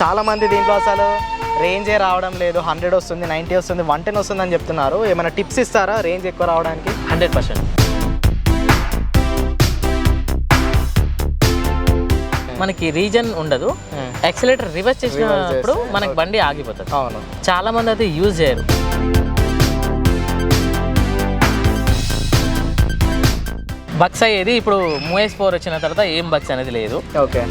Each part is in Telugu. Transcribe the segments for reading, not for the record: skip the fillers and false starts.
చాలా మంది దీంట్లో అసలు రేంజే రావడం లేదు, 100 వస్తుంది, 90 వస్తుంది, 110 వస్తుంది అని చెప్తున్నారు. ఏమైనా టిప్స్ ఇస్తారా రేంజ్ ఎక్కువ రావడానికి? 100%. మనకి రీజన్ ఉండదు, యాక్సిలేటర్ రివర్స్ చేసినప్పుడు మనకి బండి ఆగిపోతుంది. అవును, చాలా మంది అయితే యూజ్ చేయరు. బగ్స్ అయ్యేది ఇప్పుడు మూఎస్ 4 వచ్చిన తర్వాత ఏం బగ్స్ అనేది లేదు. ఓకే.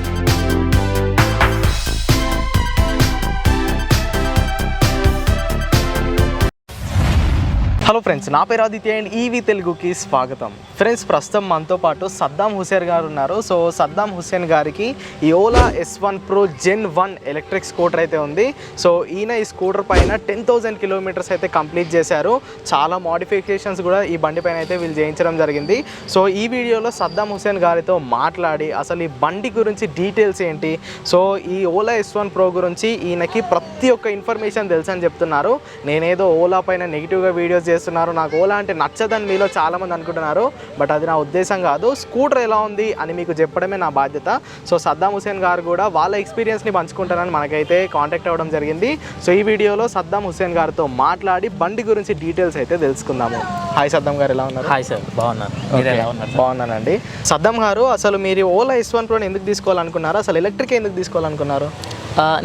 హలో ఫ్రెండ్స్, నా పేరు ఆదిత్య అండ్ ఈవీ తెలుగుకి స్వాగతం. ఫ్రెండ్స్, ప్రస్తుతం మనతో పాటు సద్దాం హుసేన్ గారు ఉన్నారు. సో సద్దాం హుసేన్ గారికి ఈ Ola S1 Pro Gen 1 electric scooter అయితే ఉంది. సో ఈయన ఈ స్కూటర్ పైన 10,000 కిలోమీటర్స్ అయితే కంప్లీట్ చేశారు. చాలా మోడిఫికేషన్స్ కూడా ఈ బండి పైన అయితే వీళ్ళు చేయించడం జరిగింది. సో ఈ వీడియోలో సద్దాం హుసేన్ గారితో మాట్లాడి అసలు ఈ బండి గురించి డీటెయిల్స్ ఏంటి, సో ఈ ఓలా S1 Pro గురించి ఈయనకి ప్రతి ఒక్క ఇన్ఫర్మేషన్ తెలుసు అని చెప్తున్నారు. నేనేదో ఓలా పైన నెగిటివ్గా వీడియోస్ చేస్తున్నారు, నాకు ఓలా అంటే నచ్చదని మీలో చాలామంది అనుకుంటున్నారు. బట్ అది నా ఉద్దేశం కాదు. స్కూటర్ ఎలా ఉంది అని మీకు చెప్పడమే నా బాధ్యత. సో సద్దాం హుసేన్ గారు కూడా వాళ్ళ ఎక్స్పీరియన్స్ని పంచుకుంటారని మనకైతే కాంటాక్ట్ అవ్వడం జరిగింది. సో ఈ వీడియోలో సద్దాం హుసేన్ గారితో మాట్లాడి బండి గురించి డీటెయిల్స్ అయితే తెలుసుకుందాము. హాయ్ సద్దాం గారు, ఎలా ఉన్నారు? హాయ్ సార్, బాగున్నాను. బాగున్నానండి. సద్దాం గారు, అసలు మీరు ఓలా S1 Pro ఎందుకు తీసుకోవాలనుకున్నారు? అసలు ఎలక్ట్రిక్ ఎందుకు తీసుకోవాలనుకున్నారు?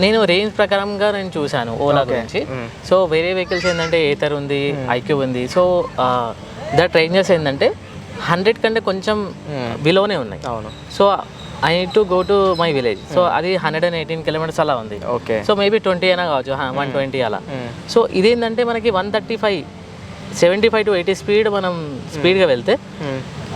నేను రేంజ్ ప్రకారంగా నేను చూశాను ఓలా గురించి. సో వేరే వెహికల్స్ ఏంటంటే ఏథర్ ఉంది, ఐక్యూ ఉంది. సో దట్ రేంజెస్ ఏంటంటే 100 కంటే కొంచెం బిలోనే ఉన్నాయి. అవును. So I need to go to my village. So అది 118 కిలోమీటర్స్ అలా ఉంది. ఓకే. సో మేబీ 20 అయినా కావచ్చు, 120 అలా. సో ఇదేంటంటే మనకి 135, 75 to 80 స్పీడ్ మనం స్పీడ్గా వెళ్తే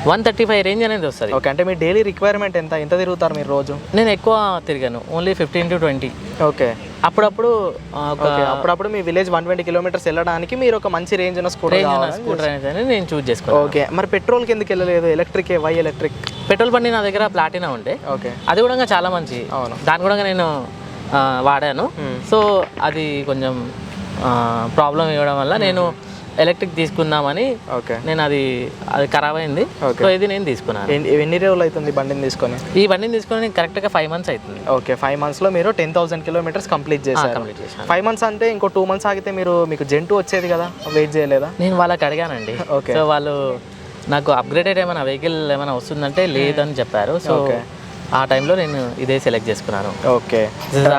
135 రేంజ్ అనేది వస్తుంది. ఓకే. అంటే మీ డైలీ రిక్వైర్మెంట్ ఎంత తిరుగుతారు మీరు రోజు? నేను ఎక్కువ తిరిగాను, ఓన్లీ 15 to 20. ఓకే. అప్పుడప్పుడు మీ విలేజ్ 120 కిలోమీటర్స్ వెళ్ళడానికి మీరు ఒక మంచి రేంజ్ ఉన్న స్కూటర్ అనేది నేను చూస్ చేసుకున్నాను. ఓకే. మరి పెట్రోల్కి ఎందుకు వెళ్ళలేదు? Electric, why electric? పెట్రోల్ బండి నా దగ్గర ప్లాటినా ఉంటే, ఓకే, అది కూడా చాలా మంచి. అవును, దాన్ని కూడా నేను వాడాను. సో అది కొంచెం ప్రాబ్లం ఇవ్వడం వల్ల నేను ఎలక్ట్రిక్ తీసుకుందామని, ఓకే, నేను అది ఖరాబ్ అయింది. సో ఇది నేను తీసుకున్నాను. ఎన్ని రోజులు అవుతుంది బండిని తీసుకొని? ఈ బండిని తీసుకొని నేను కరెక్ట్గా 5 months అవుతుంది. ఓకే. 5 monthsలో మీరు 10,000 కిలోమీటర్స్ కంప్లీట్ చేశారు. 5 months అంటే ఇంకో 2 months ఆగితే మీకు Gen 2 వచ్చేది కదా, వెయిట్ చేయలేదా? నేను వాళ్ళకి అడిగానండి. ఓకే. సో వాళ్ళు నాకు అప్గ్రేడెడ్ ఏమైనా వెహికల్ ఏమైనా వస్తుందంటే లేదని చెప్పారు. సో ఆ టైంలో నేను ఇదే సెలెక్ట్ చేసుకున్నాను. ఓకే.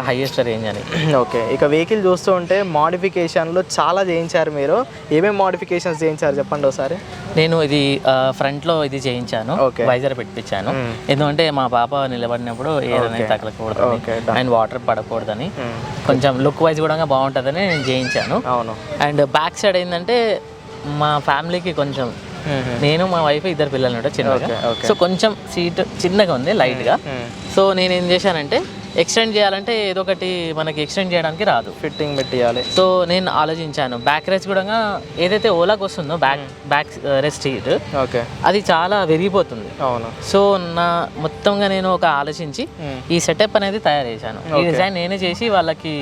హైయెస్ట్ రేంజ్ అని. ఓకే. ఇక వెహికల్ చూస్తూ ఉంటే మోడిఫికేషన్లు చాలా చేయించారు మీరు. ఏమేమి మోడిఫికేషన్స్ చేయించారు చెప్పండి ఒకసారి. నేను ఇది ఫ్రంట్లో ఇది చేయించాను, వైజర్ పెట్టించాను. ఎందుకంటే మా పాప నిలబడినప్పుడు ఏదైనా తగలకూడదని అండ్ వాటర్ పడకూడదని, కొంచెం లుక్ వైజ్ కూడా బాగుంటుందని నేను చేయించాను. అవును. అండ్ బ్యాక్ సైడ్ ఏంటంటే మా ఫ్యామిలీకి కొంచెం, నేను మా వైఫ్ 2 పిల్లలు ఉంటారు చిన్నగా. సో కొంచెం సీట్ చిన్నగా ఉంది, లైట్గా. సో నేను ఏం చేశానంటే ఎక్స్టెండ్ చేయాలంటే ఏదో ఒకటి మనకి ఎక్స్టెండ్ చేయడానికి రాదు, ఫిట్టింగ్ పెట్టియాలి. సో నేను ఆలోచించాను బ్యాక్ రెస్ట్ కూడా ఏదైతే ఓలాకి వస్తుందో బ్యాక్ రెస్ట్ సీట్, ఓకే, అది చాలా విరిగిపోతుంది. అవును. సో మొత్తంగా నేను ఒక ఆలోచించి ఈ సెటప్ అనేది తయారు చేశాను. ఈ డిజైన్ నేనే చేసి వాళ్ళకి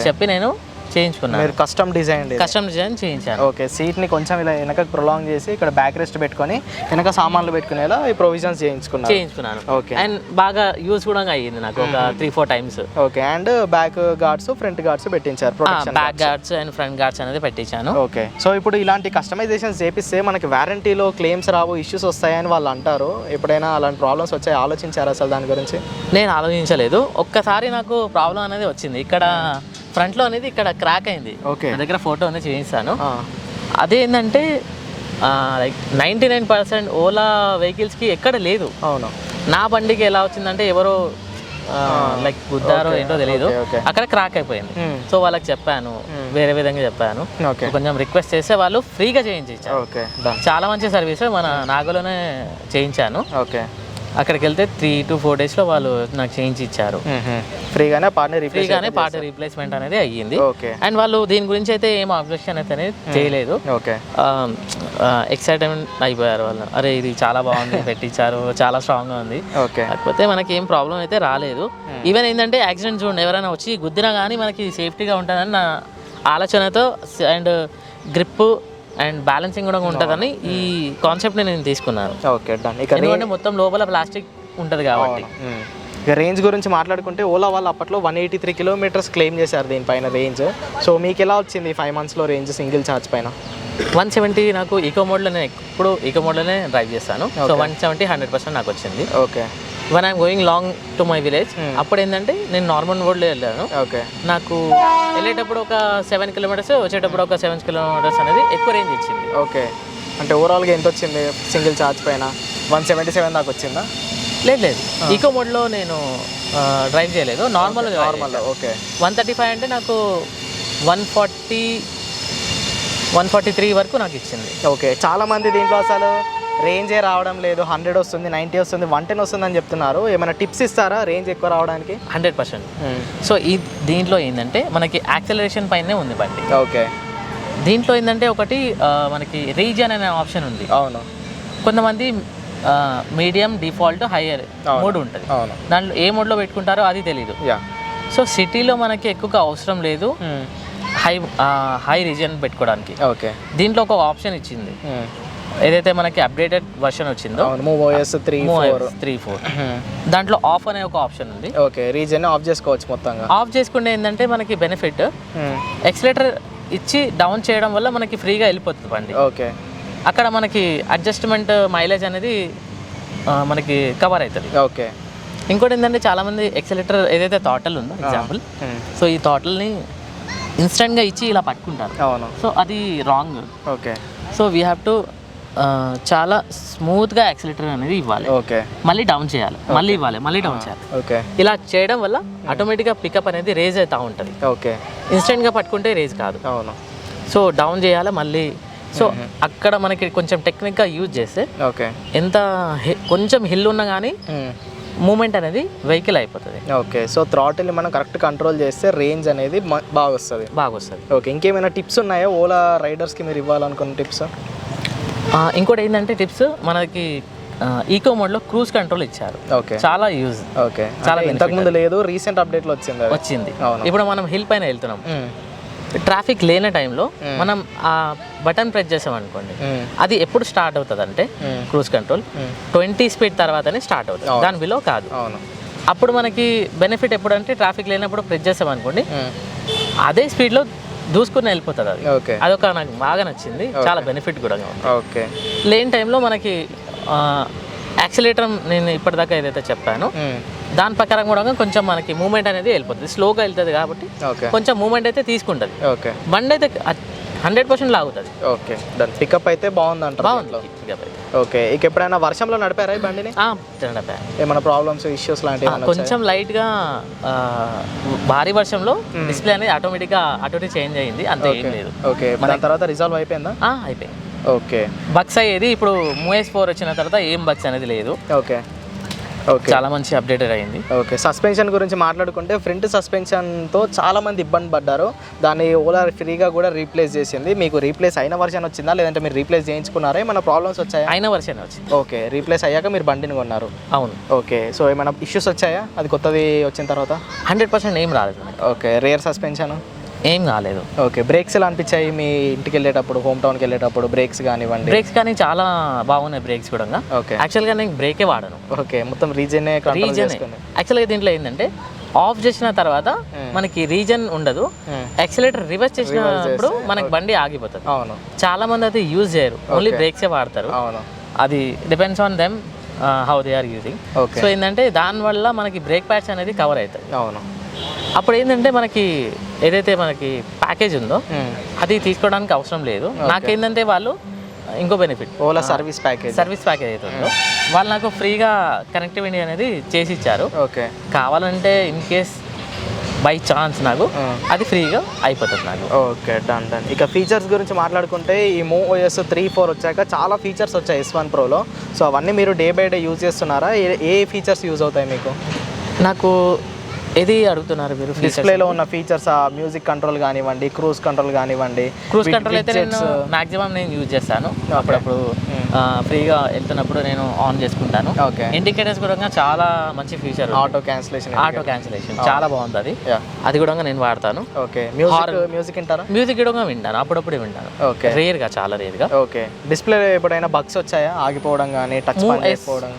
చెప్పి నేను చేయించుకున్నాను. మీరు కస్టమ్ డిజైన్ చేయించాను. ఓకే. సీట్ని కొంచెం ఇలా వెనకకు ప్రొలాంగ్ చేసి ఇక్కడ బ్యాక్ రెస్ట్ పెట్టుకొని వెనక సామాన్లు పెట్టుకునేలా ఈ ప్రొవిజన్స్ చేయించుకున్నాను. ఓకే. అండ్ బాగా యూజ్ కూడా అయ్యింది నాకు ఒక 3-4 times. Okay. And back guards, front guards పెట్టించారు, back guards and front guards అనేది పెట్టించాను. ఓకే. సో ఇప్పుడు ఇలాంటి కస్టమైజేషన్స్ చేపిస్తే మనకి వారంటీలో క్లెయిమ్స్ రావు, ఇష్యూస్ వస్తాయని వాళ్ళు అంటారు. ఎప్పుడైనా అలాంటి ప్రాబ్లమ్స్ వచ్చాయి, ఆలోచించారు అసలు దాని గురించి? నేను ఆలోచించలేదు. ఒక్కసారి నాకు ప్రాబ్లం అనేది వచ్చింది. ఇక్కడ ఫ్రంట్లో అనేది ఇక్కడ క్రాక్ అయింది. ఓకే. నా దగ్గర ఫోటో అనేది చేయిస్తాను. అదేంటంటే లైక్ 99% ఓలా వెహికల్స్కి ఎక్కడ లేదు. అవును. నా బండికి ఎలా వచ్చిందంటే ఎవరో లైక్ గుద్దారో ఏంటో తెలియదు, అక్కడ క్రాక్ అయిపోయింది. సో వాళ్ళకి చెప్పాను, వేరే విధంగా చెప్పాను, కొంచెం రిక్వెస్ట్ చేస్తే వాళ్ళు ఫ్రీగా చేయించారు. చాలా మంచి సర్వీస్, మన నాగోలోనే చేయించాను. ఓకే. అక్కడికి వెళ్తే 3 to 4 daysలో వాళ్ళు నాకు చేంజ్ ఇచ్చారు. ఫ్రీగానే పార్ట్ రీప్లేస్మెంట్ అనేది అయ్యింది. అండ్ వాళ్ళు దీని గురించి అయితే ఏం అబ్జెక్షన్ అయితే చేయలేదు. ఎక్సైట్మెంట్ అయిపోయారు వాళ్ళు, అరే ఇది చాలా బాగుంది పెట్టించారు, చాలా స్ట్రాంగ్గా ఉంది. కాకపోతే మనకి ఏం ప్రాబ్లం అయితే రాలేదు. ఈవెన్ ఏంటంటే యాక్సిడెంట్ చూడండి, ఎవరైనా వచ్చి గుద్దినా కానీ మనకి సేఫ్టీగా ఉంటుందని నా ఆలోచనతో అండ్ గ్రిప్ అండ్ బ్యాలెన్సింగ్ కూడా ఉంటుందని ఈ కాన్సెప్ట్ని నేను తీసుకున్నాను. ఓకే. ఎందుకంటే మొత్తం లోపల ప్లాస్టిక్ ఉంటుంది కాబట్టి ఇక రేంజ్ గురించి మాట్లాడుకుంటే ఓలా వాళ్ళు అప్పట్లో 183 కిలోమీటర్స్ క్లెయిమ్ చేశారు దీనిపైన రేంజ్. సో మీకు ఎలా వచ్చింది 5 monthsలో రేంజ్ సింగిల్ ఛార్జ్ పైన? 170 నాకు ఈకో మోడ్లో, నేను ఎప్పుడు ఈకో మోడ్లోనే డ్రైవ్ చేస్తాను. సో 170 100% నాకు వచ్చింది. Okay. One I'm going long to my village, అప్పుడు ఏంటంటే నేను నార్మల్ మోడ్లో వెళ్ళాను. ఓకే. నాకు వెళ్ళేటప్పుడు ఒక 7 kilometers, వచ్చేటప్పుడు ఒక 7 kilometers అనేది ఎక్కువ రేంజ్ ఇచ్చింది. ఓకే. అంటే ఓవరాల్గా ఎంత వచ్చింది సింగిల్ ఛార్జ్ పైన? 177 దాకా వచ్చిందా? లేదు, ఈకో మోడ్లో నేను డ్రైవ్ చేయలేదు, నార్మల్. ఓకే. 135 అంటే నాకు 143 వరకు నాకు ఇచ్చింది. ఓకే. చాలామంది దీంట్లో అసలు రేంజే రావడం లేదు, 100 వస్తుంది, 90 వస్తుంది, 110 వస్తుంది అని చెప్తున్నారు. ఏమైనా టిప్స్ ఇస్తారా రేంజ్ ఎక్కువ రావడానికి? 100%. సో దీంట్లో ఏంటంటే మనకి యాక్సలరేషన్ పైనే ఉంది బండి. ఓకే. దీంట్లో ఏంటంటే ఒకటి మనకి రీజియన్ అనే ఆప్షన్ ఉంది. అవును. కొంతమంది మీడియం, డిఫాల్ట్, హైయర్ మోడ్ ఉంటుంది. అవును. దాంట్లో ఏ మోడ్లో పెట్టుకుంటారో అది తెలీదు. సో సిటీలో మనకి ఎక్కువగా అవసరం లేదు హై రీజియన్ పెట్టుకోవడానికి. ఓకే. దీంట్లో ఒక ఆప్షన్ ఇచ్చింది, ఏదైతే మనకి అప్డేటెడ్ వర్షన్ వచ్చిందో MovOS 3.4 దాంట్లో ఆఫ్ అనే ఒక ఆప్షన్ ఉంది. ఓకే. రీజియన్ ఆఫ్ చేసుకోవచ్చు మొత్తంగా. ఆఫ్ చేసుకుంటే ఏంటంటే మనకి బెనిఫిట్, ఎక్సిలేటర్ ఇచ్చి డౌన్ చేయడం వల్ల మనకి ఫ్రీగా వెళ్ళిపోతుంది బండి. ఓకే. అక్కడ మనకి అడ్జస్ట్మెంట్ మైలేజ్ అనేది మనకి కవర్ అవుతుంది. ఓకే. ఇంకోటి ఏంటంటే చాలామంది ఎక్సిలేటర్ ఏదైతే థాటల్ ఉందో ఎగ్జాంపుల్, సో ఈ థాటల్ని ఇన్స్టెంట్గా ఇచ్చి ఇలా పట్టుకుంటారు. అవును. సో అది wrong. Okay. So we have to చాలా స్మూత్గా యాక్సిలేటర్ అనేది ఇవ్వాలి. ఓకే. మళ్ళీ డౌన్ చేయాలి, మళ్ళీ ఇవ్వాలి, మళ్ళీ డౌన్ చేయాలి. ఓకే. ఇలా చేయడం వల్ల ఆటోమేటిక్గా పికప్ అనేది రేజ్ అవుతూ ఉంటుంది. ఓకే. ఇన్స్టెంట్గా పట్టుకుంటే రేజ్ కాదు. అవును. సో డౌన్ చేయాలి మళ్ళీ. సో అక్కడ మనకి కొంచెం టెక్నిక్గా యూజ్ చేస్తే ఓకే ఎంత కొంచెం హిల్ ఉన్నా కానీ మూమెంట్ అనేది వెహికల్ అయిపోతుంది. ఓకే. సో థ్రాటిల్ మనం కరెక్ట్ కంట్రోల్ చేస్తే రేంజ్ అనేది బాగా వస్తుంది. ఓకే. ఇంకేమైనా టిప్స్ ఉన్నాయా ఓలా రైడర్స్కి మీరు ఇవ్వాలనుకున్న టిప్స్? ఇంకోటి ఏంటంటే టిప్స్ మనకి ఈకో మోడ్లో క్రూజ్ కంట్రోల్ ఇచ్చారు. ఓకే. చాలా యూజ్. ఓకే. చాలా ఇంతకుముందు లేదు, రీసెంట్ అప్డేట్లో వచ్చింది. ఇప్పుడు మనం హిల్ పైన వెళ్తున్నాం, ట్రాఫిక్ లేని టైంలో మనం ఆ బటన్ ప్రెస్ చేసాం అనుకోండి, అది ఎప్పుడు స్టార్ట్ అవుతుంది అంటే క్రూజ్ కంట్రోల్ 20 స్పీడ్ తర్వాతనే స్టార్ట్ అవుతుంది, దాని బిలో కాదు. అప్పుడు మనకి బెనిఫిట్ ఎప్పుడంటే ట్రాఫిక్ లేనప్పుడు ప్రెస్ చేసాం అనుకోండి, అదే స్పీడ్లో దూసుకుని వెళ్ళిపోతుంది. అది అదొక నాకు బాగా నచ్చింది, చాలా బెనిఫిట్ కూడా ఉంది. ఓకే. లేని టైంలో మనకి యాక్సిలేటర్ నేను ఇప్పటిదాకా ఏదైతే చెప్పానో దాని ప్రకారం కూడా కొంచెం మనకి మూమెంట్ అనేది వెళ్ళిపోతుంది, స్లోగా వెళ్తుంది కాబట్టి కొంచెం మూమెంట్ అయితే తీసుకుంటుంది. ఓకే. బండి అయితే 100% లాగుతుంది. ఓకే. దాని పికప్ అయితే బాగుంది. ఓకే. ఇక ఎప్పుడైనా వర్షంలో నడిపారా ఈ బండిని? నడిపాను. ఏమైనా ప్రాబ్లమ్స్, ఇష్యూస్ లాంటివి? కొంచెం లైట్గా భారీ వర్షంలో డిస్ప్లే అనేది ఆటోమేటిక్గా అటు చేంజ్ అయ్యింది, అంతే, ఏం లేదు. ఓకే. దాని తర్వాత రిజాల్వ్ అయిపోయిందా? అయిపోయింది. ఓకే. బగ్స్ అయ్యేది, ఇప్పుడు MOS 4 వచ్చిన తర్వాత ఏం బగ్స్ అనేది లేదు. ఓకే. ఓకే. చాలా మంచి అప్డేటెడ్ అయింది. ఓకే. సస్పెన్షన్ గురించి మాట్లాడుకుంటే ఫ్రంట్ సస్పెన్షన్తో చాలా మంది ఇబ్బంది పడ్డారు, దాన్ని ఓలా ఫ్రీగా కూడా రీప్లేస్ చేసింది. మీకు రీప్లేస్ అయిన వర్షన్ వచ్చిందా, లేదంటే మీరు రీప్లేస్ చేయించుకున్నారా? ఏమైనా ప్రాబ్లమ్స్ వచ్చాయా? అయిన వర్షన్ వచ్చింది. ఓకే. రీప్లేస్ అయ్యాక మీరు బండిని కొన్నారు? అవును. ఓకే. సో ఏమైనా ఇష్యూస్ వచ్చాయా అది కొత్తది వచ్చిన తర్వాత? 100% ఏం రాలేదు. ఓకే. రేర్ సస్పెన్షన్ ఏం కాలేదు. ఓకే. బ్రేక్స్ ఎలా అనిపించాయి మీ ఇంటికి వెళ్ళేటప్పుడు, హోమ్ టౌన్కి వెళ్ళేటప్పుడు? బ్రేక్స్ కానివ్వండి. బ్రేక్స్ కానీ చాలా బాగున్నాయి బ్రేక్స్ కూడా. ఓకే. యాక్చువల్గా నేను బ్రేకే వాడను. ఓకే. మొత్తం రీజనే. యాక్చువల్గా దీంట్లో ఏంటంటే ఆఫ్ చేసిన తర్వాత మనకి రీజన్ ఉండదు, యాక్సిలేటర్ రివర్స్ చేసినప్పుడు మనకి బండి ఆగిపోతుంది. అవును. చాలా మంది అయితే యూజ్ చేయరు, ఓన్లీ బ్రేక్సే వాడతారు. అవును. అది depends on them how they are using. So ఏంటంటే దానివల్ల మనకి బ్రేక్ ప్యాడ్స్ అనేది కవర్ అవుతాయి. అవును. అప్పుడు ఏంటంటే మనకి ఏదైతే మనకి ప్యాకేజ్ ఉందో అది తీసుకోవడానికి అవసరం లేదు. నాకేంటంటే వాళ్ళు ఇంకో బెనిఫిట్, ఓలా సర్వీస్ ప్యాకేజ్ అయితే ఉందో వాళ్ళు నాకు ఫ్రీగా కనెక్టివిటీ అనేది చేసి ఇచ్చారు. ఓకే. కావాలంటే ఇన్ కేస్ బై ఛాన్స్ నాకు అది ఫ్రీగా అయిపోతుంది నాకు. ఓకే. డన్. ఇక ఫీచర్స్ గురించి మాట్లాడుకుంటే ఈ MovOS 3.4 వచ్చాక చాలా ఫీచర్స్ వచ్చాయి S1 Proలో. సో అవన్నీ మీరు డే బై డే యూజ్ చేస్తున్నారా? ఏ ఫీచర్స్ యూజ్ అవుతాయి మీకు? నాకు ఏది అడుగుతున్నారు మీరు? డిస్ప్లేలో ఉన్న ఫీచర్స్, మ్యూజిక్ కంట్రోల్ కానివ్వండి, క్రూజ్ కంట్రోల్ కానివ్వండి. క్రూజ్ కంట్రోల్ అయితే నేను మాక్సిమం నేను యూజ్ చేస్తాను. అప్పుడప్పుడు ఫ్రీగా వెళ్తున్నప్పుడు నేను ఆన్ చేసుకుంటాను. ఓకే. ఇండికేటర్స్ కూడా చాలా మంచి ఫీచర్. ఆటో క్యాన్సిలేషన్ చాలా బాగుంది అది. అది కూడా నేను వాడతాను. ఓకే. మ్యూజిక్ వింటారా? మ్యూజిక్ కూడా వింటాను, అప్పుడప్పుడే వింటాను. ఓకే. రేర్గా, చాలా రేర్గా. ఓకే. డిస్ప్లే ఎప్పుడైనా బగ్స్ వచ్చాయా? ఆగిపోవడం కానీ, టచ్ పనిచేయకపోవడం?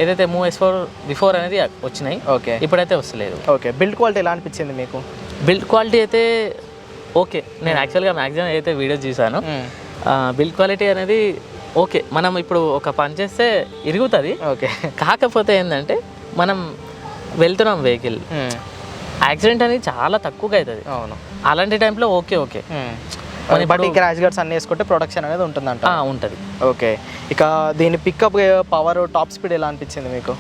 ఏదైతే మూవ్ S4 బిఫోర్ అనేది వచ్చినాయి. ఓకే. ఇప్పుడైతే వస్తలేదు. ఓకే. బిల్డ్ క్వాలిటీ ఎలా అనిపించింది మీకు? బిల్డ్ క్వాలిటీ అయితే ఓకే. నేను యాక్చువల్గా మ్యాక్సిమం అయితే వీడియోస్ చూసాను. బిల్డ్ క్వాలిటీ అనేది ఓకే. మనం ఇప్పుడు ఒక పని చేస్తే ఇరుగుతుంది. ఓకే. కాకపోతే ఏంటంటే మనం వెళ్తున్నాం వెహికల్, యాక్సిడెంట్ అనేది చాలా తక్కువగా అవుతుంది. అవును. అలాంటి టైంలో ఓకే. బట్ ఈ క్రాష్ గార్డ్స్ అన్ని వేసుకుంటే ప్రొడక్షన్ అనేది ఉంటుందంట. ఉంటుంది. ఓకే. ఇక దీని పికప్ పవర్, టాప్ స్పీడ్ ఎలా అనిపించింది మీకు?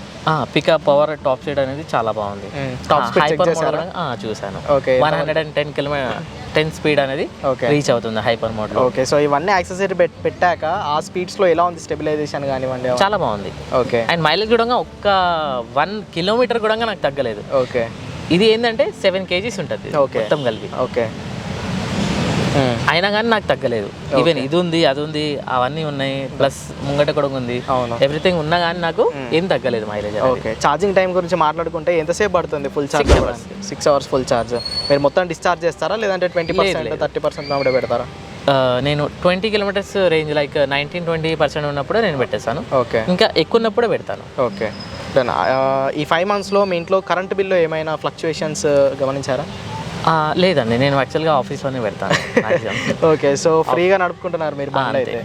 పికప్ పవర్, టాప్ స్పీడ్ అనేది చాలా బాగుంది. టాప్ స్పీడ్ చూసాను. ఓకే. 110 km/h 10 స్పీడ్ అనేది రీచ్ అవుతుంది హైపర్ మోడ్ లో. ఓకే. సో ఇవన్నీ యాక్సెసరీ పెట్టాక ఆ స్పీడ్స్ లో ఎలా ఉంది స్టెబిలైజేషన్ కానివ్వండి? చాలా బాగుంది. ఓకే. అండ్ మైలేజ్ కూడా ఒక్క 1 కిలోమీటర్ కూడా నాకు తగ్గలేదు. ఓకే. ఇది ఏంటంటే 7 kgs ఉంటుంది మొత్తం కలిపి. ఓకే. అయినా కానీ నాకు తగ్గలేదు. ఈవెన్ ఇది ఉంది, అది ఉంది, అవన్నీ ఉన్నాయి, ప్లస్ ముంగట కూడా ఉంది, ఎవ్రీథింగ్ ఉన్నా కానీ నాకు ఏం తగ్గలేదు మైలేజ్. ఓకే. ఛార్జింగ్ టైం గురించి మాట్లాడుకుంటే ఎంతసేపు పడుతుంది full charge? 6 hours full charge. మీరు మొత్తం డిశ్చార్జ్ చేస్తారా లేదంటే 20%, 30% మామిడే పెడతారా? నేను 20 km రేంజ్ లైక్ 19-20% ఉన్నప్పుడు నేను పెట్టేస్తాను. ఓకే. ఇంకా ఎక్కువ ఉన్నప్పుడే పెడతాను. ఓకే. ఈ 5 monthsలో మీ ఇంట్లో కరెంట్ బిల్లు ఏమైనా ఫ్లక్చుయేషన్స్ గమనించారా? లేదండి, నేను యాక్చువల్గా ఆఫీస్లోనే పెడతాను. ఓకే. సో ఫ్రీగా నడుపుకుంటున్నారు మీరు బండి అయితే?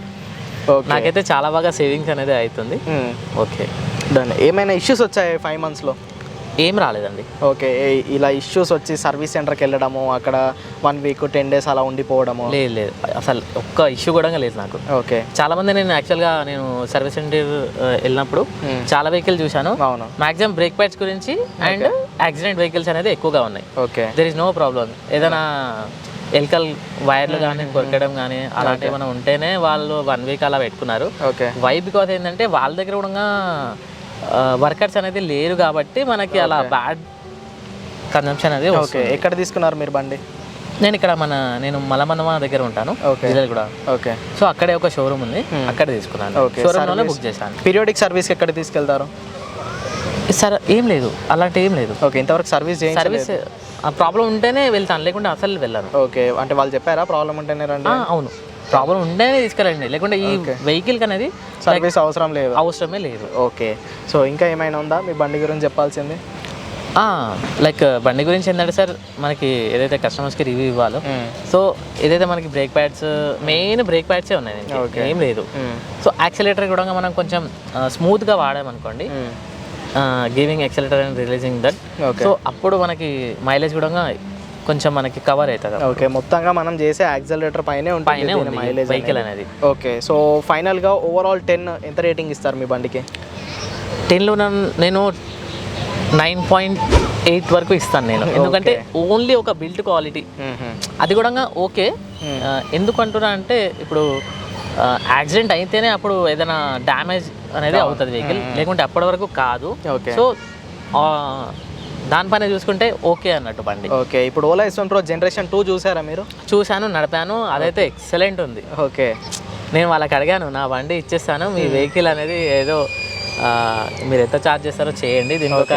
నాకైతే చాలా బాగా సేవింగ్స్ అనేది అవుతుంది. ఓకే. ఏమైనా ఇష్యూస్ వచ్చాయి 5 monthsలో? ఏం రాలేదండి. ఓకే. ఇలా ఇష్యూస్ వచ్చి సర్వీస్ సెంటర్కి వెళ్ళడము, అక్కడ 1 week 10 days అలా ఉండిపోవడము? లేదు, అసలు ఒక్క ఇష్యూ కూడా లేదు నాకు. ఓకే. చాలా మంది నేను యాక్చువల్గా నేను సర్వీస్ సెంటర్ వెళ్ళినప్పుడు చాలా వెహికల్ చూశాను. అవును. మాక్సిమం బ్రేక్ ప్యాడ్స్ గురించి అండ్ యాక్సిడెంట్ వెహికల్స్ అనేది ఎక్కువగా ఉన్నాయి. Okay. There is no problem. ఏదైనా ఎలకల్ వైర్లు కానీ కొరకడం కానీ అలాంటివి ఏమైనా ఉంటేనే వాళ్ళు 1 week అలా పెట్టుకున్నారు. ఓకే. వై బికాజ్ ఏంటంటే వాళ్ళ దగ్గర కూడా వర్కర్స్ అనేది లేరు కాబట్టి మనకి అలా బ్యాడ్ కన్జంప్షన్ అనేది. ఓకే. ఎక్కడ తీసుకున్నారు మీరు బండి? నేను మలమన్నమా దగ్గర ఉంటాను. కూడా. ఓకే. సో అక్కడే ఒక షోరూమ్ ఉంది, అక్కడ తీసుకున్నాను. షోరూమ్లోనే బుక్ చేశాను. పీరియాడిక్ సర్వీస్ ఎక్కడ తీసుకెళ్తారు? సార్ ఏం లేదు, అలాంటి ఏం లేదు. ఓకే. ఇంతవరకు సర్వీస్ ప్రాబ్లం ఉంటేనే వెళ్తాను, లేకుంటే అసలు వెళ్ళాను. ఓకే. అంటే వాళ్ళు చెప్పారా ప్రాబ్లం ఉంటేనే రండి? అవును, ప్రాబ్లం ఉంటేనే తీసుకెళ్ళండి, లేకుంటే ఈ వెహికల్కి అనేది సర్వీస్ అవసరమే లేదు. ఓకే. సో ఇంకా ఏమైనా ఉందా మీ బండి గురించి చెప్పాల్సింది? లైక్ బండి గురించి ఏంటంటే సార్, మనకి ఏదైతే కస్టమర్స్కి రివ్యూ ఇవ్వాలో, సో ఏదైతే మనకి బ్రేక్ ప్యాడ్స్, మెయిన్ బ్రేక్ ప్యాడ్సే ఉన్నాయి, ఏం లేదు. సో యాక్సిలేటర్ కూడా మనం కొంచెం స్మూత్గా వాడామనుకోండి, giving accelerator and releasing that, so అప్పుడు మనకి మైలేజ్ కూడా కొంచెం మనకి కవర్ అవుతుంది. ఓకే. మొత్తంగా మనం చేసే యాక్సిలరేటర్ పైనే ఉంటుంది మైలేజ్ వెహికల్ అనేది. ఓకే. సో ఫైనల్గా ఓవరాల్ 10 ఎంత రేటింగ్ ఇస్తారు మీ బండికి? 10లో నేను 9.8 వరకు ఇస్తాను నేను, ఎందుకంటే ఓన్లీ ఒక బిల్డ్ క్వాలిటీ అది కూడా ఓకే. ఎందుకు అంటున్నా అంటే ఇప్పుడు యాక్సిడెంట్ అయితేనే అప్పుడు ఏదైనా డ్యామేజ్ అనేది అవుతుంది వెహికల్, లేకుంటే అప్పటి వరకు కాదు. సో దానిపైన చూసుకుంటే ఓకే అన్నట్టు బండి. ఓకే. ఇప్పుడు ఓలా S1 Pro Generation 2 చూసారా మీరు? చూశాను, నడిపాను, అదైతే ఎక్సలెంట్ ఉంది. ఓకే. నేను వాళ్ళకి అడిగాను, నా బండి ఇచ్చేస్తాను, మీ వెహికల్ అనేది ఏదో మీరు ఎంత ఛార్జ్ చేస్తారో చేయండి, దీనికి ఒక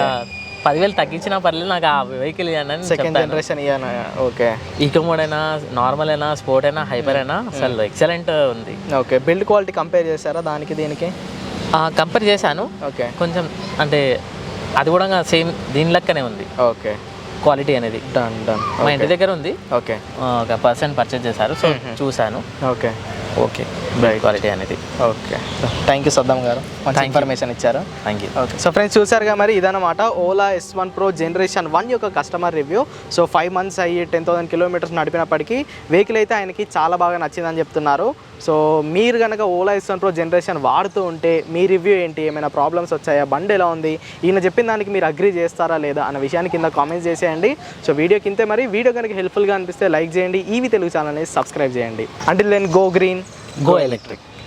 10,000 తగ్గించినా పర్లేదు, నాకు ఆ వెహికల్ ఇవ్వండి. సెకండ్ జనరేషన్ ఇవ్వను. ఓకే. ఈకో మోడ్ అయినా, నార్మల్ అయినా, స్పోర్ట్ అయినా, హైపర్ అయినా అసలు ఎక్సలెంట్ ఉంది. ఓకే. బిల్డ్ క్వాలిటీ కంపేర్ చేశారా దానికి దీనికి? కంపేర్ చేశాను. ఓకే. కొంచెం అంటే అది కూడా సేమ్ దీని లెక్కనే ఉంది. ఓకే. క్వాలిటీ అనేది మా ఇంటి దగ్గర ఉంది. ఓకే. ఒక పర్సన్ పర్చేజ్ చేశారు, సో చూశాను. ఓకే. ఓకే. క్వాలిటీ అనేది. ఓకే. థ్యాంక్ యూ సద్దాం గారు, మంచి ఇన్ఫర్మేషన్ ఇచ్చారు. Thank you. Okay. So friends చూసారుగా, మరి ఇదన్నమాట ఓలా S1 Pro Generation 1 యొక్క కస్టమర్ రివ్యూ. సో 5 months అయ్యి 10,000 kilometers నడిపినప్పటికీ వెహికల్ అయితే ఆయనకి చాలా బాగా నచ్చిందని చెప్తున్నారు. సో మీరు కనుక ఓలా S1 Pro Generation వాడుతూ ఉంటే మీ రివ్యూ ఏంటి? ఏమైనా ప్రాబ్లమ్స్ వచ్చాయా? బండి ఎలా ఉంది? ఈయన చెప్పిన దానికి మీరు అగ్రీ చేస్తారా లేదా అన్న విషయాన్ని కింద కామెంట్స్ చేసేయండి. సో వీడియో కింద మరి వీడియో కనుక హెల్ప్ఫుల్గా అనిపిస్తే లైక్ చేయండి, ఈవీ తెలుగు ఛానల్ని సబ్స్క్రైబ్ చేయండి. Until then, go green, go electric.